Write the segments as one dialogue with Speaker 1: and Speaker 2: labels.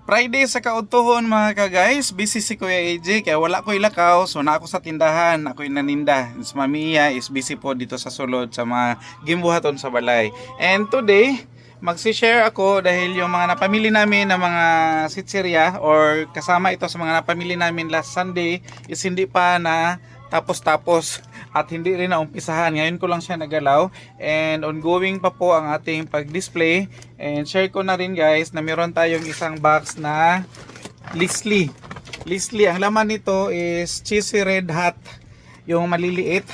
Speaker 1: Friday sa kautuhon mga ka-guys, busy si Kuya AJ kaya wala ko ilakaw, so na ako sa tindahan, ako naninda. Si Mamiya is busy po dito sa sulod sa mga gimbuhaton sa balay. And today, magsi-share ako dahil yung mga napamili namin na mga sitserya or kasama ito sa mga napamili namin last Sunday is hindi pa na tapos-tapos at hindi rin na umpisahan. Ngayon ko lang siya nagalaw and ongoing pa po ang ating pag-display. And share ko na rin guys na meron tayong isang box na Lisli. Lisli, ang laman nito is cheesy red hot, yung maliliit.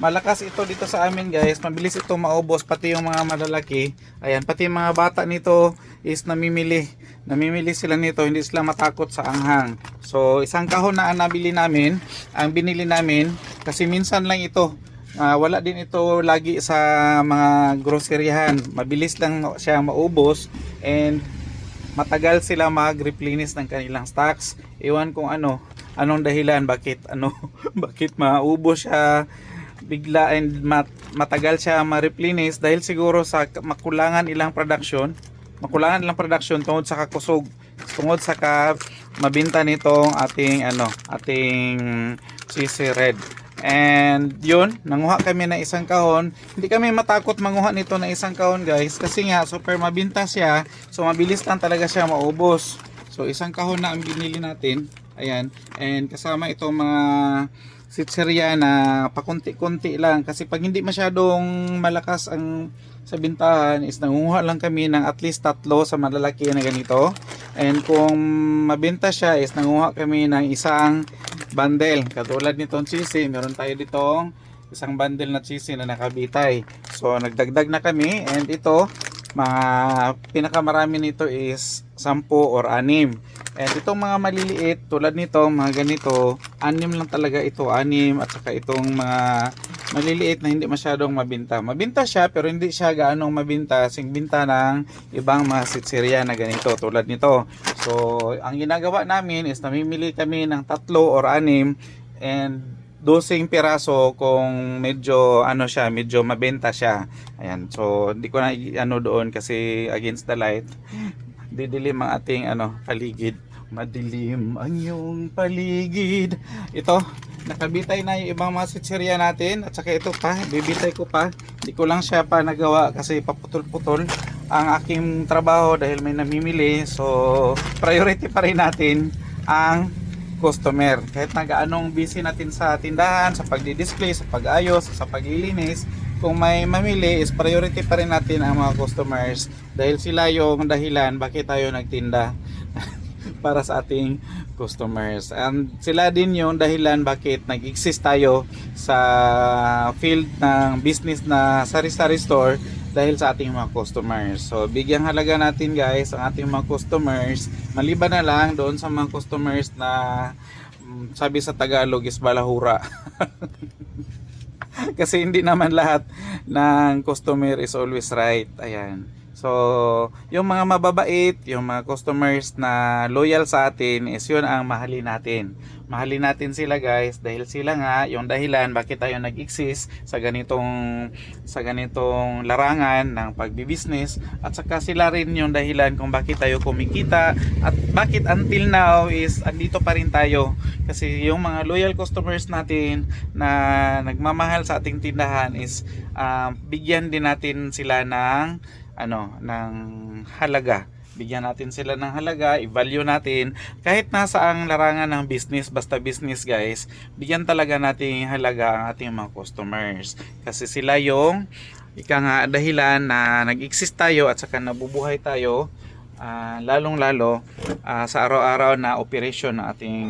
Speaker 1: Malakas ito dito sa amin guys, mabilis ito maubos pati yung mga malalaki. Ayan, pati yung mga bata nito is namimili sila nito, hindi sila matakot sa anghang. So isang kahon na ang nabili namin, ang binili namin kasi minsan lang ito. Wala din ito lagi sa mga groceryahan, mabilis lang siya maubos and matagal sila mag-replenish ng kanilang stocks. Iwan kung anong dahilan bakit bakit maubos siya bigla and matagal siya ma-replenish dahil siguro sa makulangan ilang production tungod sa kakusog, tungod sa mabinta nitong ating cheesy red. And yun, nanguha kami ng isang kahon. Hindi kami matakot manguha nito ng isang kahon guys kasi nga super mabinta siya, so mabilis lang talaga siya maubos. So isang kahon na ang binili natin. Ayan, and kasama itong mga sitserya na pakunti-kunti lang kasi pag hindi masyadong malakas ang sa bintahan is nangunguha lang kami ng at least 3 sa malalaki na ganito, and kung mabenta siya is nangunguha kami ng isang bundle katulad nitong cheesy. Meron tayo ditong isang bundle na cheesy na nakabitay, so nagdagdag na kami, and ito mga pinakamarami nito is 10 or 6. And itong mga maliliit tulad nito, mga ganito, 6 lang talaga ito, 6, at saka itong mga maliliit na hindi masyadong mabinta. Mabinta siya pero hindi siya gaanong mabinta singbinta ng ibang mga sitserya na ganito tulad nito. So ang ginagawa namin is namimili kami ng 3 or 6 and 12 piraso kung medyo medyo mabenta siya. Ayan, so hindi ko na doon kasi against the light. Didilim ang ating paligid. Madilim ang iyong paligid. Ito, nakabitay na yung ibang mga sitserya natin, at saka ito pa, bibitay ko pa. Hindi ko lang siya pa nagawa kasi paputol-putol ang aking trabaho dahil may namimili. So priority pa rin natin ang customer. Kahit nagaanong busy natin sa tindahan, sa pagdi-display, sa pag-ayos, sa paglilinis, kung may mamili is priority pa rin natin ang mga customers dahil sila yung dahilan bakit tayo nagtinda para sa ating customers, and sila din yung dahilan bakit nag-exist tayo sa field ng business na sari-sari store dahil sa ating mga customers. So bigyang halaga natin guys ang ating mga customers, maliban na lang doon sa mga customers na sabi sa Tagalog is balahura. Kasi hindi naman lahat ng customer is always right. Ayan. So, yung mga mababait, yung mga customers na loyal sa atin is yun ang mahalin natin. Mahalin natin sila guys dahil sila nga yung dahilan bakit tayo nag-exist sa ganitong larangan ng pagbi-business, at saka sila rin yung dahilan kung bakit tayo kumikita at bakit until now is andito pa rin tayo. Kasi yung mga loyal customers natin na nagmamahal sa ating tindahan is bigyan din natin sila ng halaga. Bigyan natin sila ng halaga, i-value natin kahit nasa ang larangan ng business, basta business guys, bigyan talaga natin halaga ang ating mga customers kasi sila yung dahilan na nag-exist tayo at saka nabubuhay tayo, lalong-lalo sa araw-araw na operasyon ng ating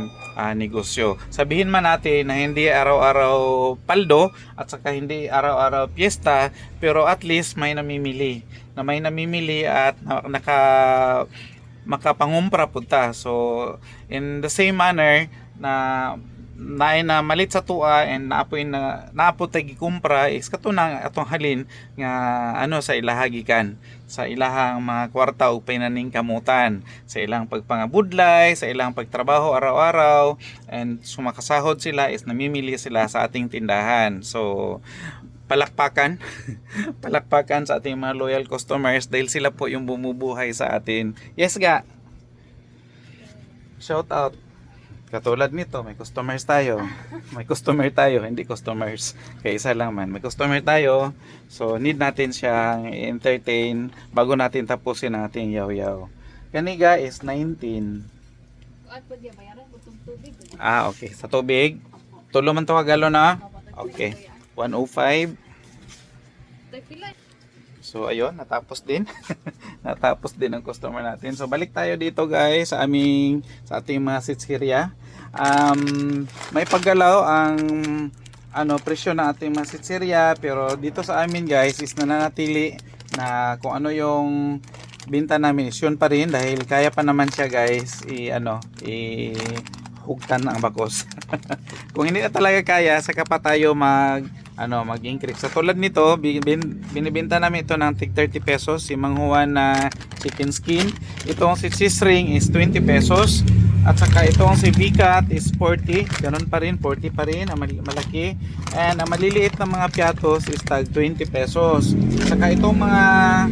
Speaker 1: negosyo. Sabihin man natin na hindi araw-araw paldo at saka hindi araw-araw piyesta, pero at least may namimili at makapangumpra punta. So in the same manner na malit sa tua and naapoy tagi kumpra is katunang atong halin nga sa ilahagikan sa ilahang mga kwarta o pinaning kamutan sa ilang pagpangabudlay, sa ilang pagtrabaho araw-araw, and sumakasahod sila is namimili sila sa ating tindahan. So palakpakan palakpakan sa ating mga loyal customers dahil sila po yung bumubuhay sa atin. Yes ga. Shout out. Katulad nito, may customers tayo. May customer tayo, hindi customers. Kaya isa lang man. May customer tayo. So, need natin siyang entertain bago natin tapusin ang ating yaw-yaw. Kaniga is 19.
Speaker 2: At pwede bayaran mo itong tubig.
Speaker 1: Ah, okay. Sa tubig. Tulo man to kagalo na. Okay. 105.
Speaker 2: Pila.
Speaker 1: So, ayun. Natapos din. Natapos din ang customer natin. So, balik tayo dito guys sa ating mga sitsirya. May paggalaw ang presyo ng ating mga sitsirya, pero dito sa amin guys is nananatili na kung ano yung binta namin is yun pa rin dahil kaya pa naman siya guys hugtan ang bakos. Kung hindi na talaga kaya, saka pa tayo mag-increase. Sa tulad nito, binibenta namin ito ng tig 30 pesos, si Mang Juan na chicken skin. Itong si cheese ring is 20 pesos. At saka itong si V-Cut is 40. Ganun pa rin, 40 pa rin, ang malaki. And ang maliliit na mga piatos is tag 20 pesos. Saka itong mga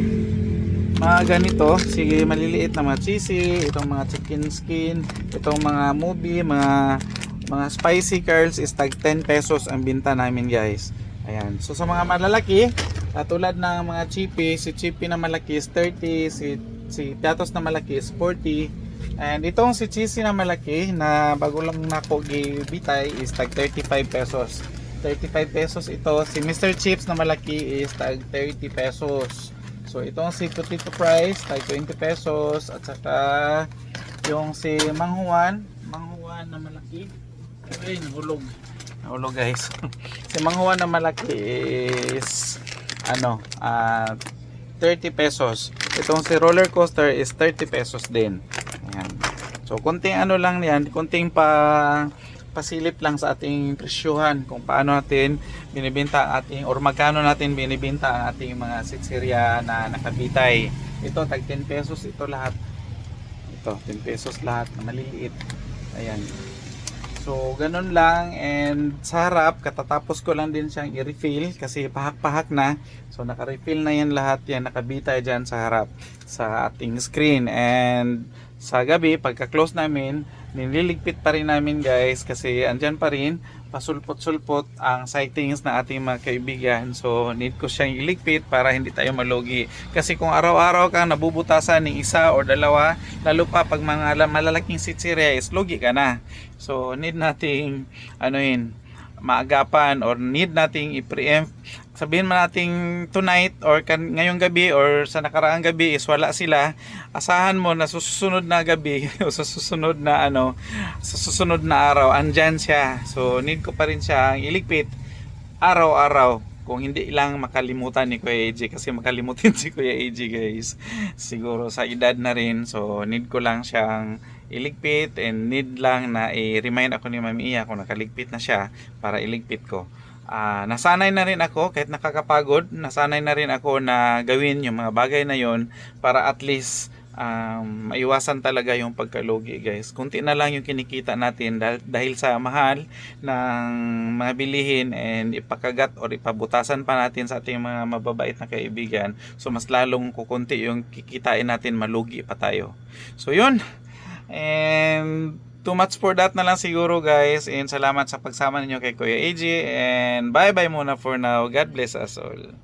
Speaker 1: ganito, si maliliit na mga cheesy, itong mga chicken skin, itong mga movie, mga spicy curls is tag 10 pesos ang binta namin guys. Ayan. So sa mga malalaki, tulad ng mga chippy, si chippy na malaki is 30, si piatos na malaki is 40. And itong si cheesy na malaki na bago lang nako gibitay is tag 35 pesos. 35 pesos ito. Si Mr. Chips na malaki is tag 30 pesos. So itong si Potato Fries tag 20 pesos at saka yung si Mang Juan na malaki. Ay, nahulog. Nahulog guys. Si Mang Juan na malaki is 30 pesos. Itong si roller coaster is 30 pesos din. Ayan. So konting lang yan, konting pasilip lang sa ating presyuhan kung paano natin binibenta ang ating or magkano natin binibenta ang ating mga sitsirya na nakabitay. Ito tag 10 pesos ito lahat. Ito 10 pesos lahat na maliliit. Ayan. So ganun lang, and sa harap katatapos ko lang din siyang i-refill kasi pahak-pahak na. So naka-refill na yan lahat, yan nakabitay dyan sa harap sa ating screen. And sa gabi pagka-close namin, nililigpit pa rin namin guys kasi andyan pa rin pasulpot-sulpot ang sightings na ating mga kaibigan. So need ko siyang iligpit para hindi tayo malugi. Kasi kung araw-araw kang nabubutasan ng isa o dalawa, lalo pa pag mga malalaking sitsirya is lugi ka na. So need nating maagapan or need nating i-preempt. Sabihin man nating tonight or ngayong gabi or sa nakaraang gabi is wala sila, asahan mo na susunod na gabi o sa susunod na araw andyan siya. So need ko pa rin siya iligpit araw-araw kung hindi lang makalimutan ni Kuya AJ, kasi makalimutin si Kuya AJ guys siguro sa edad na rin. So need ko lang siyang iligpit and need lang na i-remind ako ni Mami Iya kung nakaligpit na siya para iligpit ko. Nasanay na rin ako kahit nakakapagod, nasanay na rin ako na gawin yung mga bagay na yon para at least maiwasan talaga yung pagkalugi guys. Kunti na lang yung kinikita natin dahil sa mahal ng mga bilihin and ipakagat or ipabutasan pa natin sa ating mga mababait na kaibigan. So mas lalong kukunti yung kikitain natin, malugi pa tayo. So yun. And too much for that na lang siguro guys, and salamat sa pagsama ninyo kay Kuya AJ, and bye bye muna for now. God bless us all.